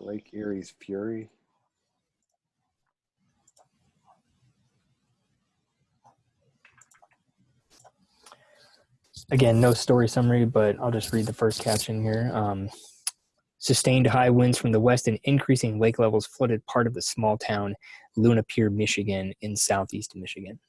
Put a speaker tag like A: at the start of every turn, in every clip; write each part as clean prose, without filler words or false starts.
A: Lake Erie's Fury.
B: Again, no story summary, but I'll just read the first caption here. Sustained high winds from the west and increasing lake levels flooded part of the small town Luna Pier, Michigan, in southeast Michigan.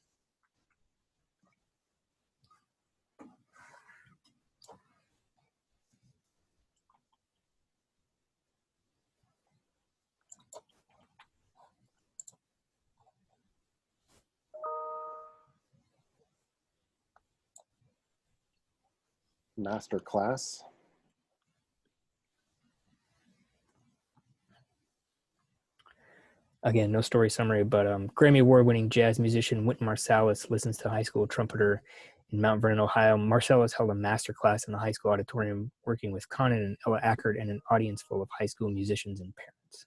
A: Master Class.
B: Again, no story summary, but Grammy Award-winning jazz musician Wynton Marsalis listens to high school trumpeter in Mount Vernon, Ohio. Marsalis held a master class in the high school auditorium working with Conan and Ella Ackert and an audience full of high school musicians and parents.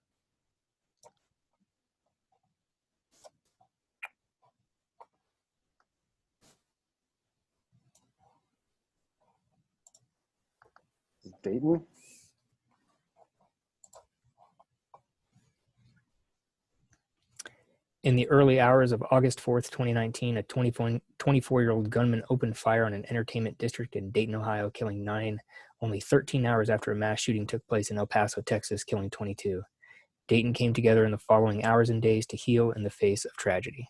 A: Dayton.
B: In the early hours of August 4th, 2019, a 24-year-old gunman opened fire on an entertainment district in Dayton, Ohio, killing 9, only 13 hours after a mass shooting took place in El Paso, Texas, killing 22. Dayton came together in the following hours and days to heal in the face of tragedy.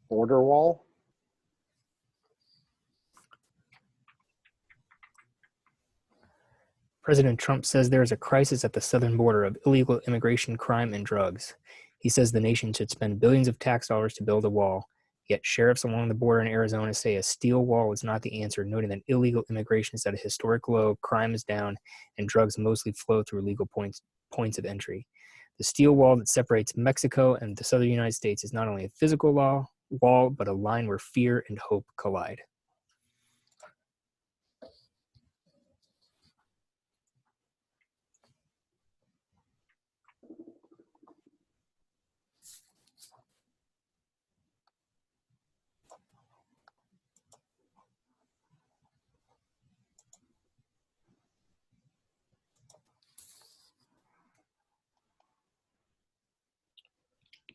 A: Border wall.
B: President Trump says there is a crisis at the southern border of illegal immigration, crime, and drugs. He says the nation should spend billions of tax dollars to build a wall. Yet sheriffs along the border in Arizona say a steel wall is not the answer, noting that illegal immigration is at a historic low, crime is down, and drugs mostly flow through legal points of entry. The steel wall that separates Mexico and the southern United States is not only a physical wall, but a line where fear and hope collide.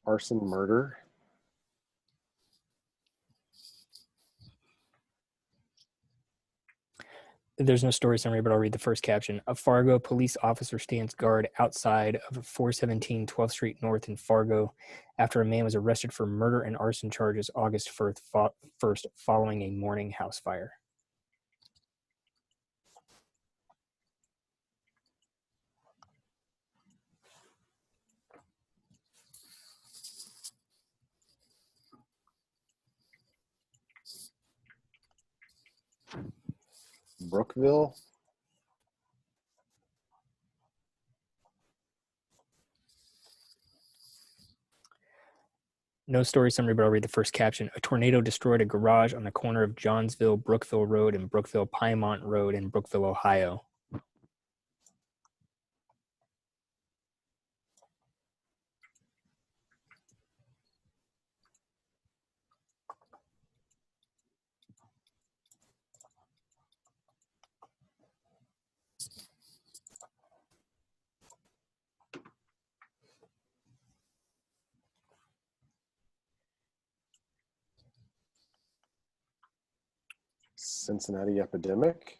A: Arson murder.
B: There's no story summary, but I'll read the first caption. A Fargo police officer stands guard outside of 417 12th Street North in Fargo after a man was arrested for murder and arson charges August 1st following a morning house fire.
A: Brookville.
B: No story summary, but I'll read the first caption. A tornado destroyed a garage on the corner of Johnsville, Brookville Road and Brookville Piemont Road in Brookville, Ohio.
A: Cincinnati epidemic.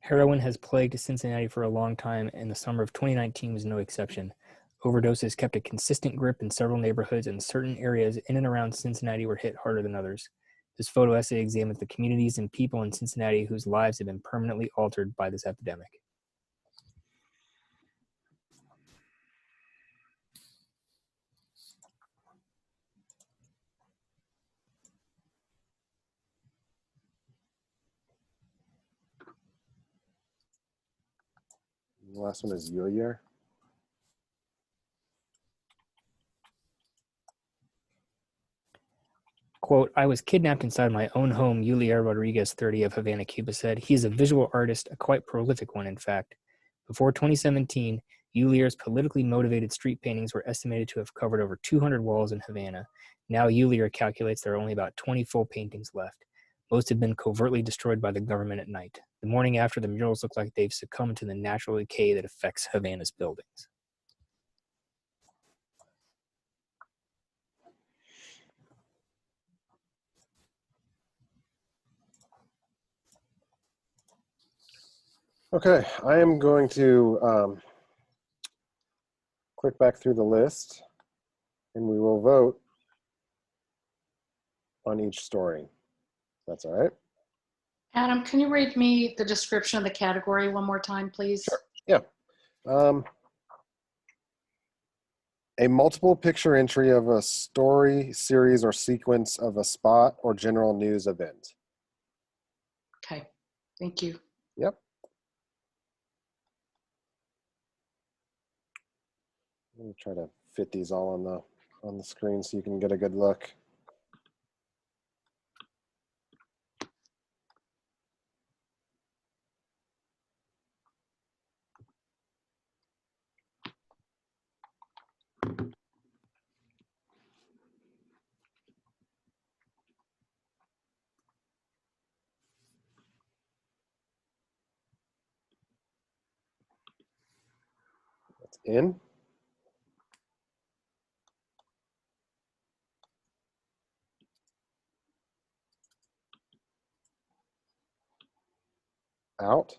B: Heroin has plagued Cincinnati for a long time, and the summer of 2019 was no exception. Overdoses kept a consistent grip in several neighborhoods, and certain areas in and around Cincinnati were hit harder than others. This photo essay examines the communities and people in Cincinnati whose lives have been permanently altered by this epidemic.
A: The last one is Yulier.
B: Quote, I was kidnapped inside my own home, Yulier Rodriguez, 30 of Havana, Cuba said. He is a visual artist, a quite prolific one, in fact. Before 2017, Yulier's politically motivated street paintings were estimated to have covered over 200 walls in Havana. Now Yulier calculates there are only about 20 full paintings left. Most have been covertly destroyed by the government at night. The morning after, the murals look like they've succumbed to the natural decay that affects Havana's buildings.
A: Okay, I am going to click back through the list and we will vote on each story. That's all right.
C: Adam, can you read me the description of the category one more time, please?
A: Sure. Yeah. A multiple picture entry of a story, series, or sequence of a spot or general news event.
C: Okay, thank you.
A: Yep. Let me try to fit these all on the screen so you can get a good look. That's in. Out.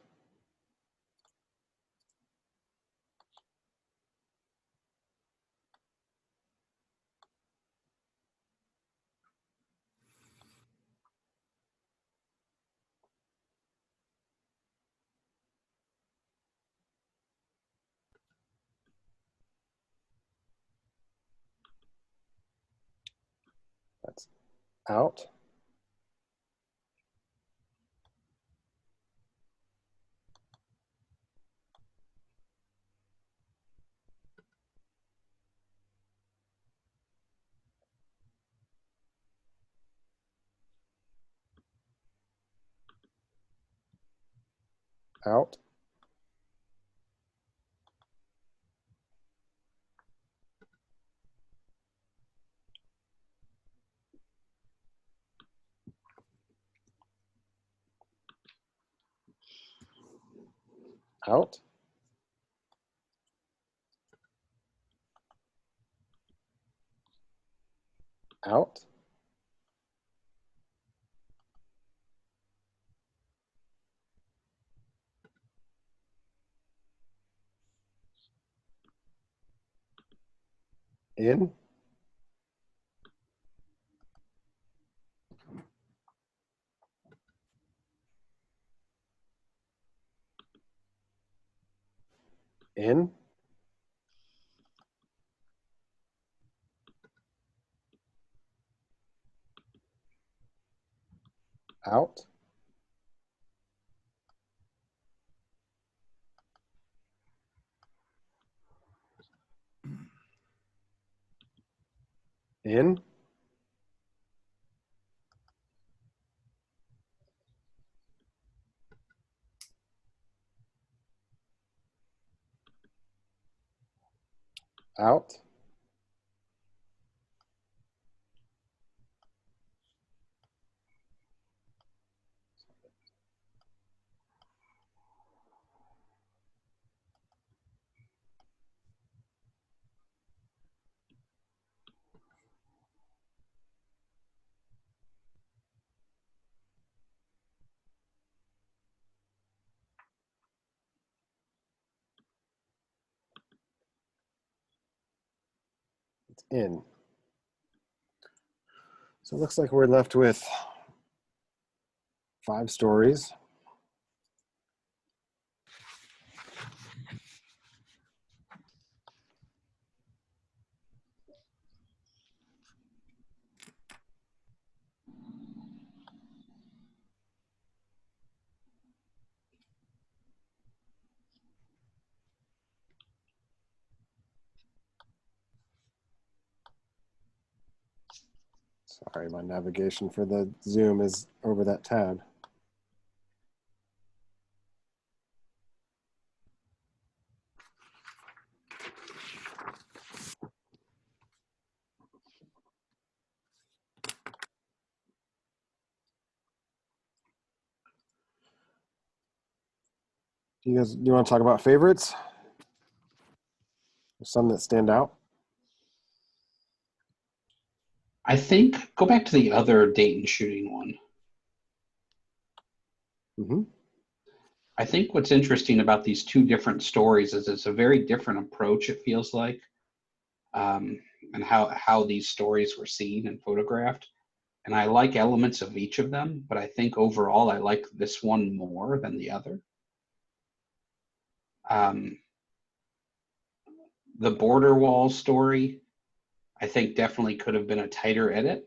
A: That's out. Out. Out. Out. In. In. Out. In. Out. It's in. So it looks like we're left with 5 stories. Sorry, my navigation for the Zoom is over that tab. Do you want to talk about favorites? There's some that stand out.
D: I think go back to the other Dayton shooting one.
A: Mm-hmm.
D: I think what's interesting about these two different stories is it's a very different approach, it feels like, and how these stories were seen and photographed. And I like elements of each of them, but I think overall I like this one more than the other. The border wall story, I think definitely could have been a tighter edit.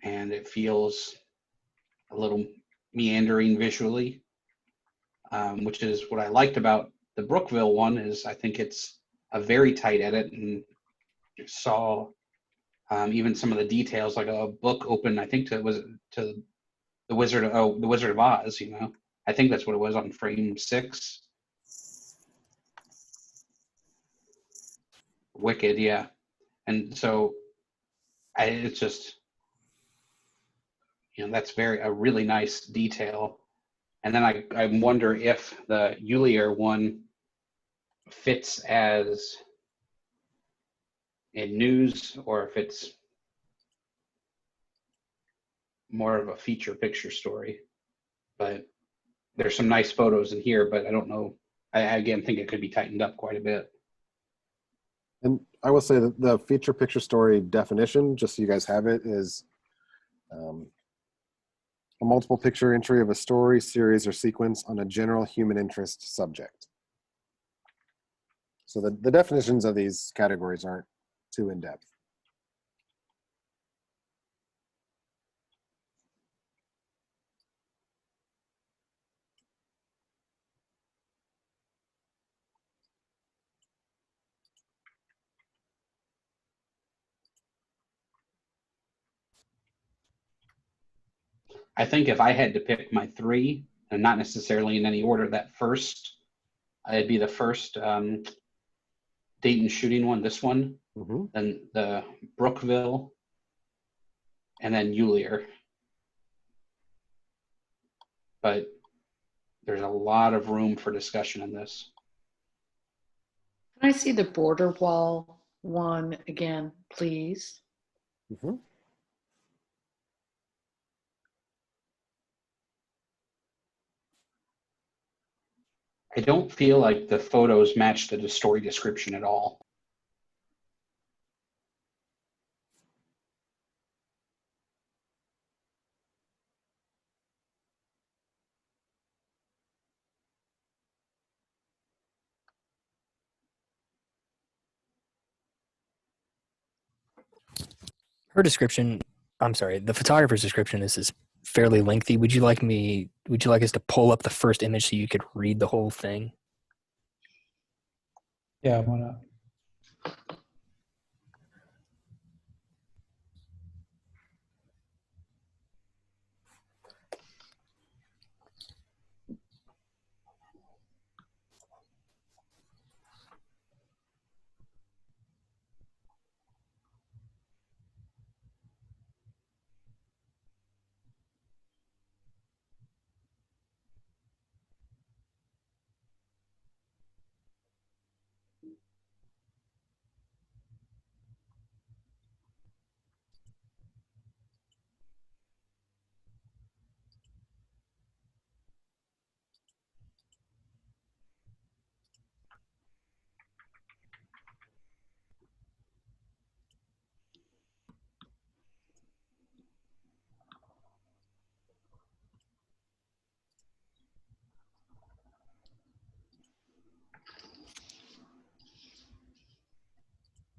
D: And it feels a little meandering visually, which is what I liked about the Brookville one is I think it's a very tight edit and saw even some of the details like a book open, I think to the Wizard of Oz, you know. I think that's what it was on frame 6. Wicked, yeah. And so it's just, you know, that's a really nice detail. And then I wonder if the Ulier one fits as in news or if it's more of a feature picture story. But there's some nice photos in here, but I don't know. I again think it could be tightened up quite a bit.
A: And I will say that the feature picture story definition, just so you guys have it, is a multiple picture entry of a story, series, or sequence on a general human interest subject. So the definitions of these categories aren't too in-depth.
D: I think if I had to pick my 3, and not necessarily in any order, that first, it'd be the first Dayton shooting one, this one, then the Brookville, and then Ulier. But there's a lot of room for discussion in this.
C: Can I see the border wall one again, please?
A: Mm-hmm.
D: I don't feel like the photos match the story description at all.
B: Her description, I'm sorry, the photographer's description, this is fairly lengthy. Would you like us to pull up the first image so you could read the whole thing?
E: Yeah, why not?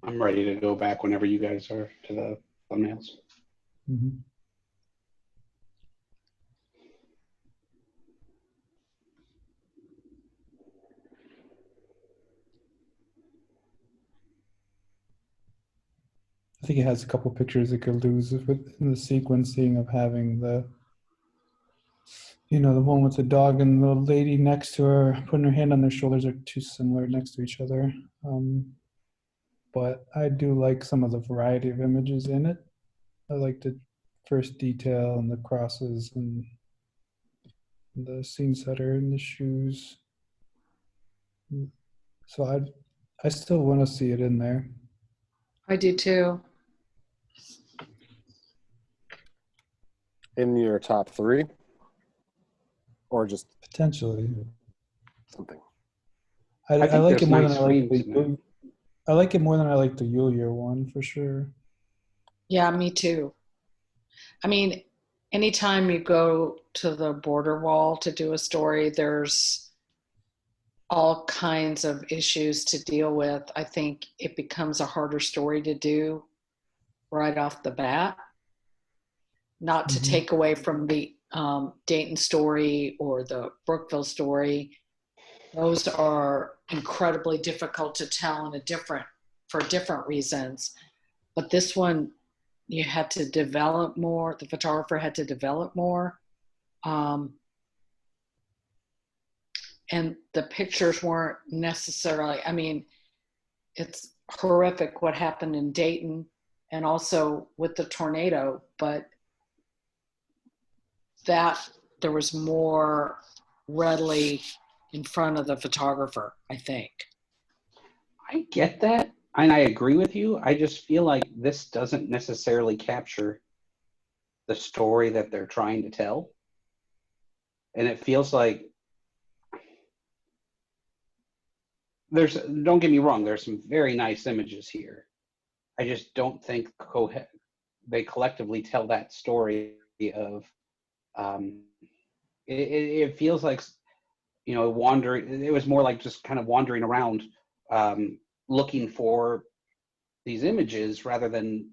D: I'm ready to go back whenever you guys are to the thumbnails.
E: Mm-hmm. think it has a couple pictures it could lose in the sequencing of having the one with the dog and the lady next to her putting her hand on their shoulders are too similar next to each other. But I do like some of the variety of images in it. I like the first detail and the crosses and the scene setter and the shoes. So I still want to see it in there.
C: I do too.
A: In your top 3? Or just
E: Potentially.
A: something?
E: I
D: think
E: like it
D: there's
E: more
D: nice
E: than I like
D: frames in there.
E: I like it more than I like the Yulia one for sure.
C: Yeah, me too. I mean, anytime you go to the border wall to do a story, there's all kinds of issues to deal with. I think it becomes a harder story to do right off the bat. Not to take away from the Dayton story or the Brookville story. Those are incredibly difficult to tell for different reasons. But this one, you had to develop more. The photographer had to develop more. And the pictures weren't necessarily, I mean, it's horrific what happened in Dayton and also with the tornado, but that there was more readily in front of the photographer, I think.
D: I get that, and I agree with you. I just feel like this doesn't necessarily capture the story that they're trying to tell. And it feels like don't get me wrong, there's some very nice images here. I just don't think they collectively tell that story of, it feels like, wandering. It was more like just kind of wandering around, looking for these images rather than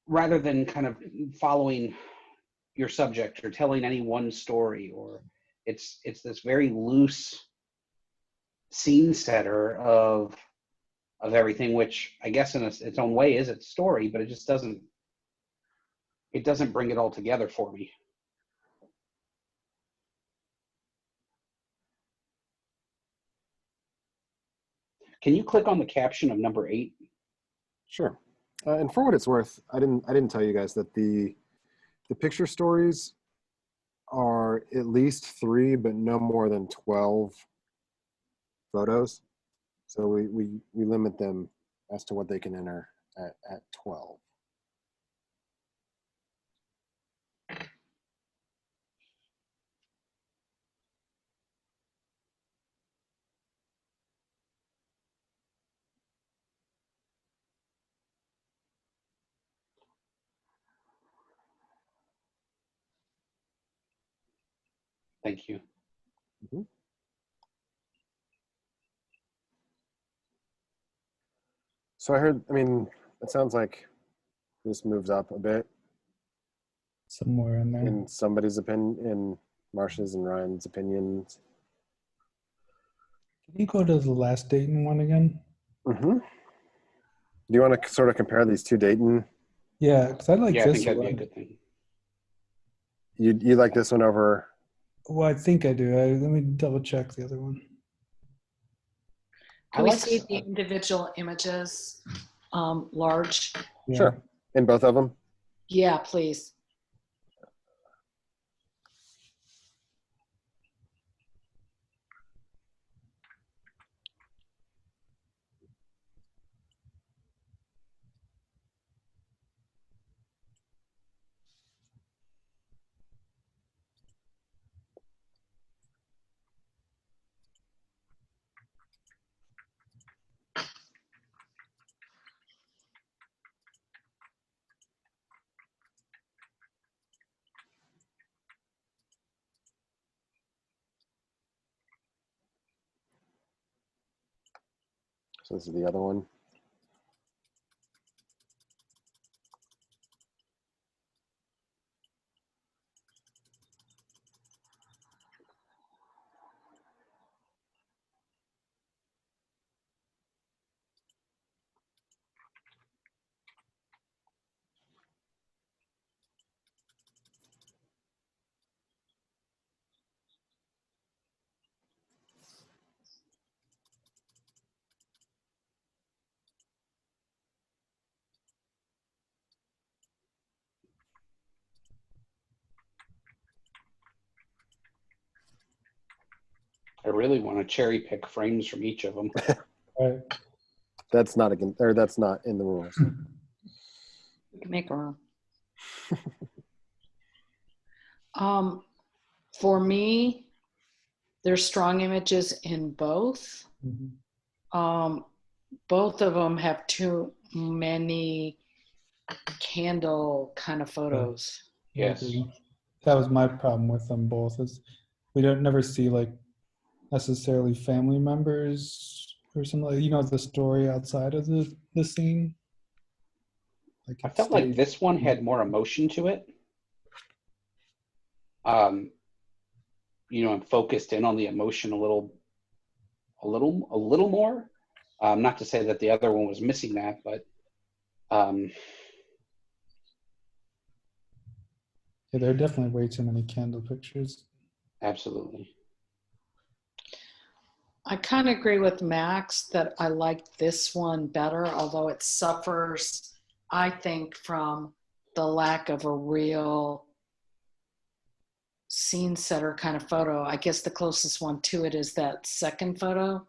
D: kind of following your subject or telling any one story. Or it's this very loose scene setter of everything, which I guess in its own way is its story, but it just doesn't bring it all together for me. Can you click on the caption of number 8?
A: Sure. And for what it's worth, I didn't tell you guys that the picture stories are at least 3, but no more than 12 photos. So we limit them as to what they can enter at 12.
D: Thank you.
A: Mm-hmm. So it sounds like this moves up a bit
E: Somewhere in there.
A: in somebody's opinion, in Marsh's and Ryan's opinions.
E: Can you go to the last Dayton one again?
A: Mm-hmm. Do you want to sort of compare these two Dayton?
E: Yeah, because I like
D: Yeah, I
E: this
D: think that'd
E: one.
D: be a good thing.
A: You like this one over?
E: Well, I think I do. Let me double check the other one.
C: Can we see the individual images large?
E: Yeah.
A: Sure. In both of them?
C: Yeah, please.
A: So this is the other one.
D: I really want to cherry pick frames from each of them.
E: Right.
A: That's not that's not in the rules.
C: We can make our own. For me, there's strong images in both.
E: Mhm.
C: Both of them have too many candle kind of photos.
E: I
D: Yes.
E: agree. That was my problem with them both, is we don't never see like necessarily family members or something like, you know, the story outside of the scene. Like
D: I
E: it
D: felt like
E: stayed.
D: this one had more emotion to it. And focused in on the emotion a little more. Not to say that the other one was missing that, but
E: Yeah, there are definitely way too many candle pictures.
D: absolutely.
C: I kind of agree with Max that I like this one better, although it suffers, I think, from the lack of a real scene setter kind of photo. I guess the closest one to it is that second photo,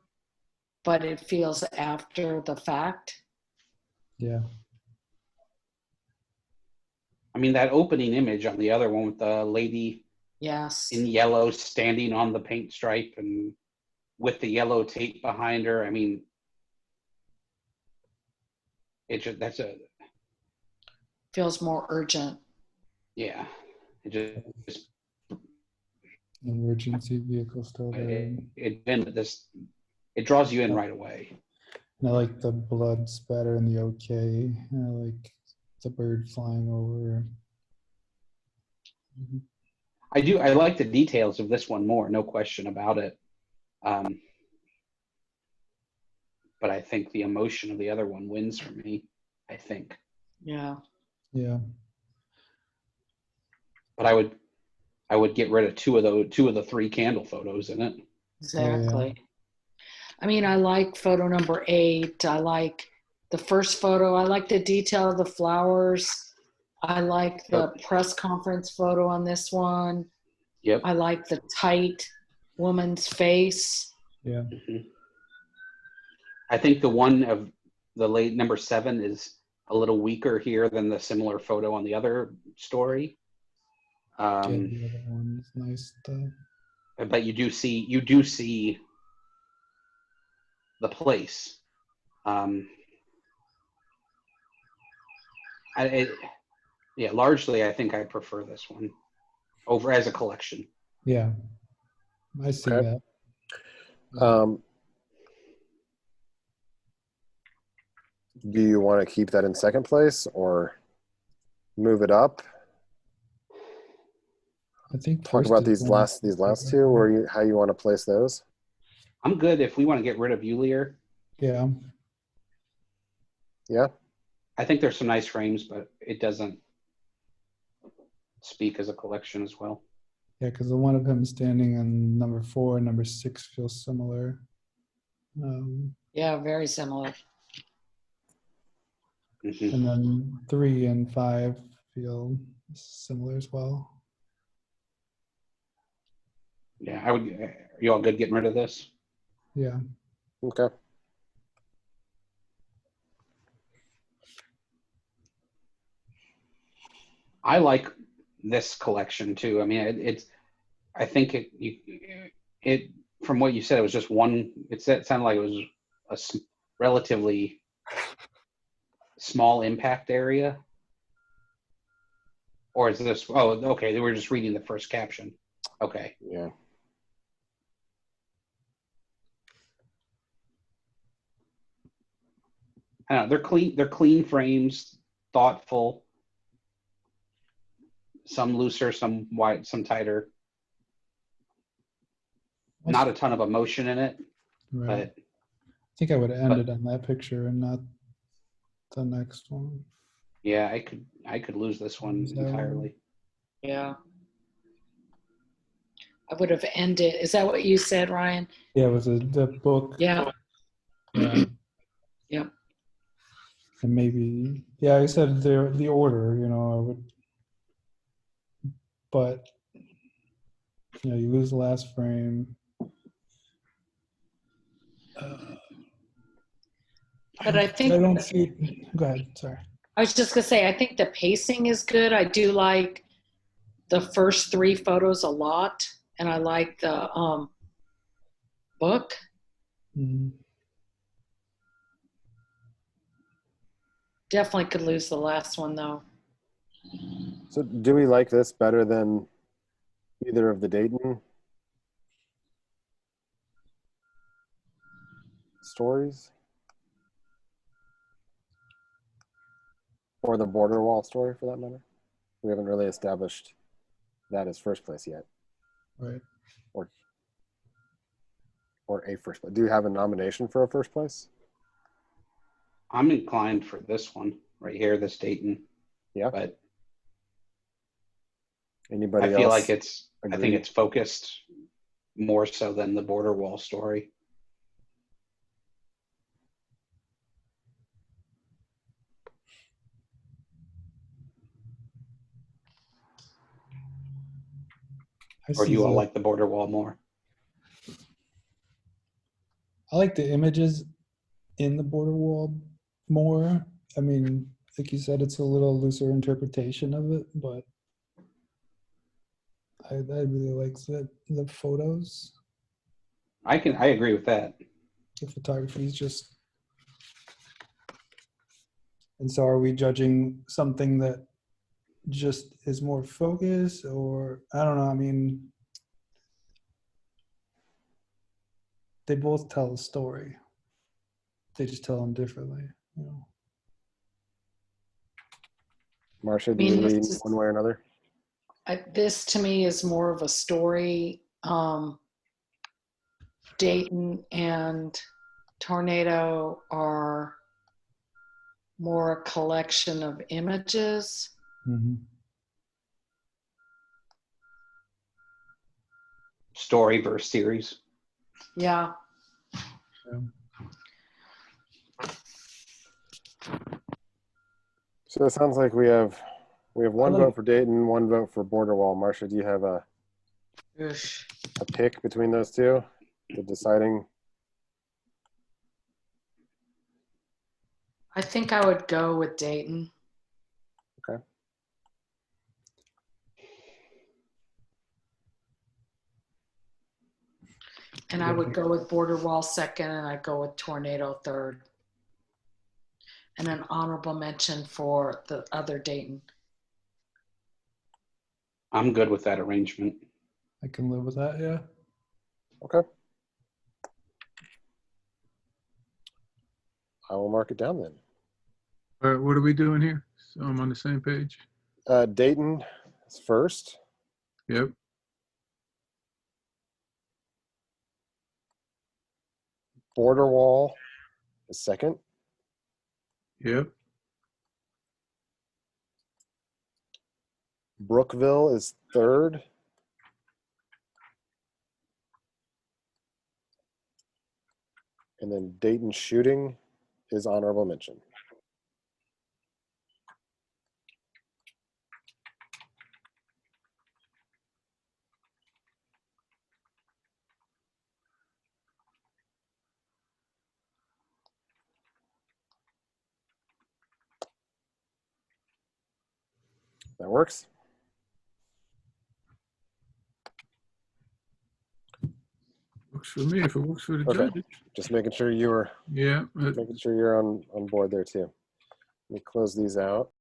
C: but it feels after the fact.
E: Yeah.
D: I mean, that opening image on the other one with the lady
C: Yes.
D: in yellow standing on the paint stripe and with the yellow tape behind her. I mean, that's a,
C: Feels more urgent.
D: yeah. It just
E: Emergency vehicle still there.
D: it draws you in right away.
E: And I like the blood spatter and the okay. And I like the bird flying over. Mhm.
D: I like the details of this one more, no question about it. But I think the emotion of the other one wins for me, I think.
C: Yeah.
E: Yeah.
D: But I would get rid of two of the three candle photos in it.
C: Exactly. I mean, I like photo number 8. I like the first photo. I like the detail of the flowers. I like the press conference photo on this one.
D: Yep.
C: I like the tight woman's face.
E: Yeah.
D: Mm-hmm. I think the one of the late number 7 is a little weaker here than the similar photo on the other story.
E: Yeah, the other one is nice though.
D: But you do see the place. Largely I think I prefer this one over as a collection.
E: Yeah. I see
A: Okay.
E: that.
A: Do you want to keep that in second place or move it up?
E: I think
A: Talk
E: first
A: about
E: is
A: these
E: one-
A: last two, or how you want to place those.
D: I'm good if we want to get rid of Eulier.
E: Yeah.
A: Yeah.
D: I think there's some nice frames, but it doesn't speak as a collection as well.
E: Yeah, because the one of him standing on number 4 and number 6 feels similar.
C: Yeah, very similar.
D: Mm-hmm.
E: And then 3 and 5 feel similar as well.
D: Yeah, are you all good getting rid of this?
E: Yeah.
A: Okay.
D: I like this collection too. I mean, I think it from what you said, it was just one. It sounded like it was a relatively small impact area. Or is this? Oh, okay. They were just reading the first caption. Okay.
A: Yeah.
D: I don't know, they're clean frames, thoughtful. Some looser, some wide, some tighter. Not a ton of emotion in it,
E: Right.
D: but
E: I think I would have ended on that picture and not the next one.
D: yeah, I could lose this one entirely.
C: Yeah. I would have ended. Is that what you said, Ryan?
E: Yeah, it was the book.
C: Yeah.
E: Yeah.
C: Yep.
E: And maybe, yeah, I said the order, you know, I would, but, you know, you lose the last frame.
C: But I
E: I
C: think
E: don't see. Go ahead. Sorry.
C: I was just gonna say, I think the pacing is good. I do like the first 3 photos a lot, and I like the book.
E: Mhm.
C: Definitely could lose the last one though.
A: So do we like this better than either of the Dayton stories? Or the border wall story for that matter? We haven't really established that as first place yet.
E: Right.
A: Or a first place. Do you have a nomination for a first place?
D: I'm inclined for this one right here, this Dayton.
A: Yeah.
D: But
A: Anybody
D: I feel
A: else
D: like I think
A: agree?
D: it's focused more so than the border wall story. Or do you all like the border wall more?
E: I like the images in the border wall more. I mean, like you said, it's a little looser interpretation of it, but I really like the photos.
D: I agree with that.
E: The photography is just. And so, are we judging something that just is more focused, or I don't know? I mean, they both tell a story. They just tell them differently, you know.
A: Marcia,
C: I
A: do you
C: mean,
A: lean one way or another?
C: this to me is more of a story. Dayton and Tornado are more a collection of images.
E: Mm-hmm.
D: Story versus series.
C: Yeah.
E: Yeah.
A: So it sounds like we have one
E: like-
A: vote for Dayton, one vote for border wall. Marcia, do you have a
C: Oof.
A: pick between those two? The deciding.
C: I think I would go with Dayton.
A: Okay.
C: And I would go with Border Wall second, and I'd go with Tornado third. And an honorable mention for the other Dayton.
D: I'm good with that arrangement.
E: I can live with that. Yeah.
A: Okay. I will mark it down then.
F: All right, what are we doing here? So I'm on the same page.
A: Dayton is first.
F: Yep.
A: Border wall is second.
F: Yep.
A: Brookville is third. And then Dayton shooting is honorable mention. That works?
F: Works for me if it works for the
A: Okay.
F: judges.
A: Just making sure you were
F: Yeah.
A: making sure you're on board there too. Let me close these out.